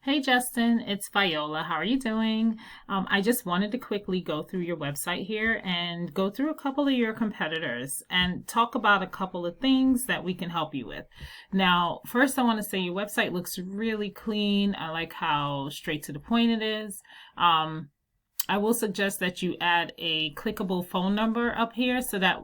Hey Justin, it's Viola. How are you doing? I just wanted to quickly go through your website here and go through a couple of your competitors and talk about a couple of things that we can help you with. Now, first, I want to say your website looks really clean. I like how straight to the point it is. I will suggest that you add a clickable phone number up here so that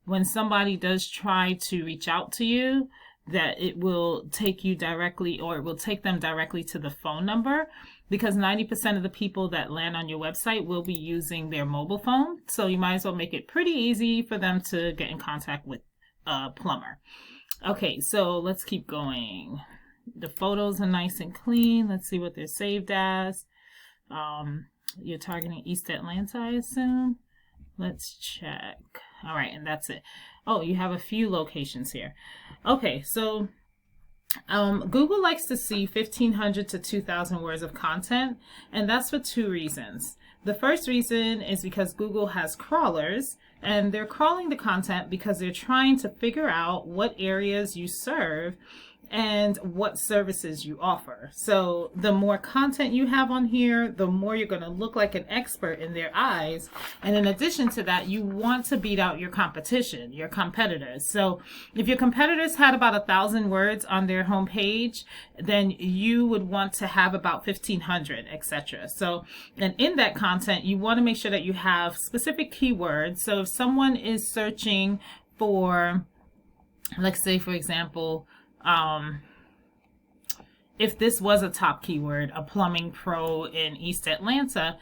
when somebody does try to reach out to you, that it will take you directly, or it will take them directly to the phone number, because 90% of the people that land on your website will be using their mobile phone. So you might as well make it pretty easy for them to get in contact with a plumber. Okay, so let's keep going. The photos are nice and clean. Let's see what they're saved as. You're targeting East Atlanta, I assume. Let's check. All right, and that's it. Oh, you have a few locations here. Okay, so Google likes to see 1,500 to 2,000 words of content, and that's for two reasons. The first reason is because Google has crawlers, and they're crawling the content because they're trying to figure out what areas you serve and what services you offer. So the more content you have on here, the more you're going to look like an expert in their eyes. And in addition to that, you want to beat out your competition, your competitors. So if your competitors had about 1,000 words on their homepage, then you would want to have about 1,500, etc. So, and in that content, you want to make sure that you have specific keywords. So if someone is searching for, let's say, for example, if this was a top keyword, a plumbing pro in East Atlanta,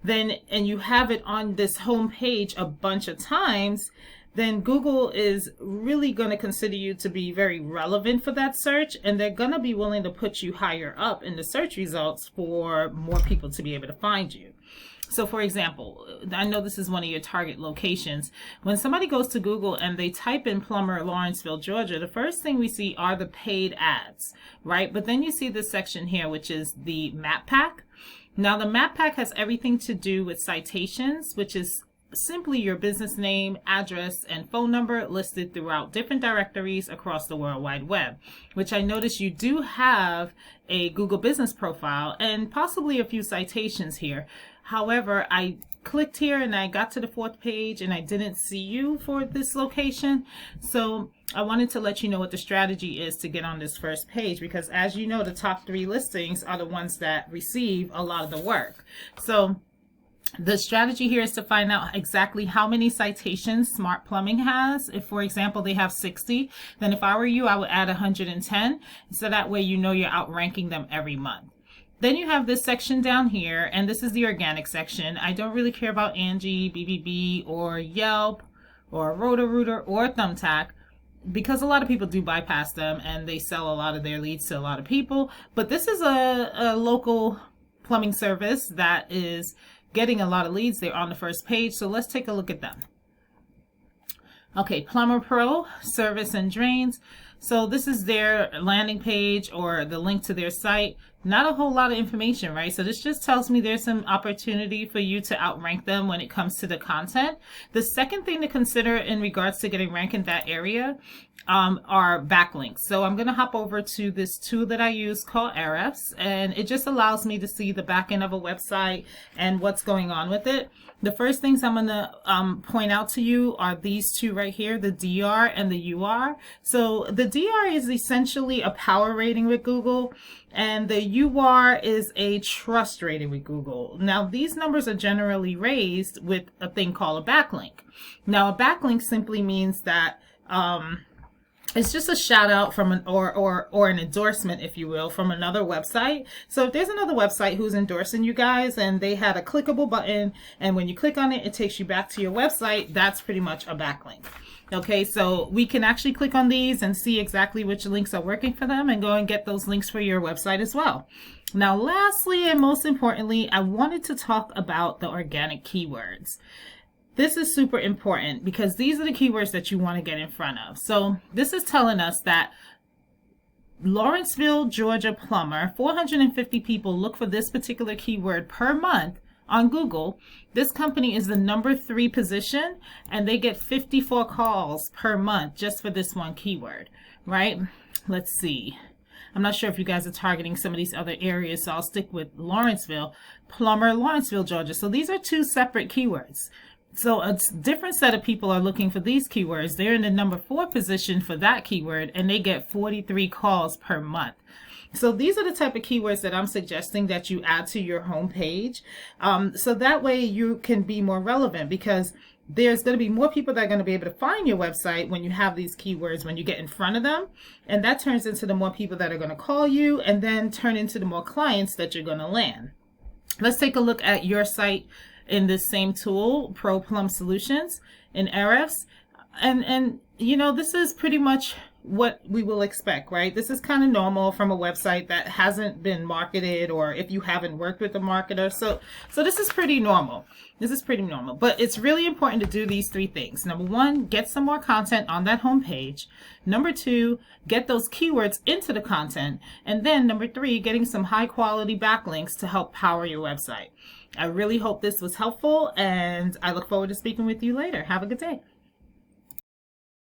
then, and you have it on this home page a bunch of times, then Google is really going to consider you to be very relevant for that search, and they're going to be willing to put you higher up in the search results for more people to be able to find you. So for example, I know this is one of your target locations. When somebody goes to Google and they type in Plumber, Lawrenceville, Georgia, the first thing we see are the paid ads, right? But then you see this section here, which is the map pack. Now the map pack has everything to do with citations, which is simply your business name, address, and phone number listed throughout different directories across the World Wide Web, which I notice you do have a Google business profile and possibly a few citations here. However, I clicked here and I got to the 4th page and I didn't see you for this location. So I wanted to let you know what the strategy is to get on this first page, because as you know, the top 3 listings are the ones that receive a lot of the work. So the strategy here is to find out exactly how many citations Smart Plumbing has. If, for example, they have 60, then if I were you, I would add 110. So that way you know you're outranking them every month. Then you have this section down here, and this is the organic section. I don't really care about Angie, BBB, or Yelp, or Roto-Rooter, or Thumbtack, because a lot of people do bypass them, and they sell a lot of their leads to a lot of people. But this is a local plumbing service that is getting a lot of leads. They're on the first page, so let's take a look at them. Okay, Plumber Pro, Service and Drains. So this is their landing page or the link to their site. Not a whole lot of information, right? So this just tells me there's some opportunity for you to outrank them when it comes to the content. The second thing to consider in regards to getting ranked in that area are backlinks. So I'm going to hop over to this tool that I use called Ahrefs, and it just allows me to see the back end of a website and what's going on with it. The first things I'm going to point out to you are these two right here, the DR and the UR. So the DR is essentially a power rating with Google, and the UR is a trust rating with Google. Now, these numbers are generally raised with a thing called a backlink. Now, a backlink simply means that it's just a shout out from an or an endorsement, if you will, from another website. So if there's another website who's endorsing you guys and they had a clickable button, and when you click on it, it takes you back to your website, that's pretty much a backlink. Okay, so we can actually click on these and see exactly which links are working for them and go and get those links for your website as well. Now, lastly, and most importantly, I wanted to talk about the organic keywords. This is super important because these are the keywords that you want to get in front of. So this is telling us that Lawrenceville, Georgia plumber, 450 people look for this particular keyword per month on Google. This company is the #3 position, and they get 54 calls per month just for this one keyword, right? Let's see. I'm not sure if you guys are targeting some of these other areas, so I'll stick with Lawrenceville. Plumber, Lawrenceville, Georgia. So these are two separate keywords. So a different set of people are looking for these keywords. They're in the number 4 position for that keyword, and they get 43 calls per month. So these are the type of keywords that I'm suggesting that you add to your homepage. So that way you can be more relevant, because there's going to be more people that are going to be able to find your website when you have these keywords, when you get in front of them. And that turns into the more people that are going to call you, and then turn into the more clients that you're going to land. Let's take a look at your site in this same tool, Pro Plum Solutions in Ahrefs. And you know, this is pretty much what we will expect, right? This is kind of normal from a website that hasn't been marketed, or if you haven't worked with a marketer. So this is pretty normal. This is pretty normal, but it's really important to do these 3 things. Number 1, get some more content on that homepage. Number 2, get those keywords into the content. And then number 3, getting some high quality backlinks to help power your website. I really hope this was helpful, and I look forward to speaking with you later. Have a good day.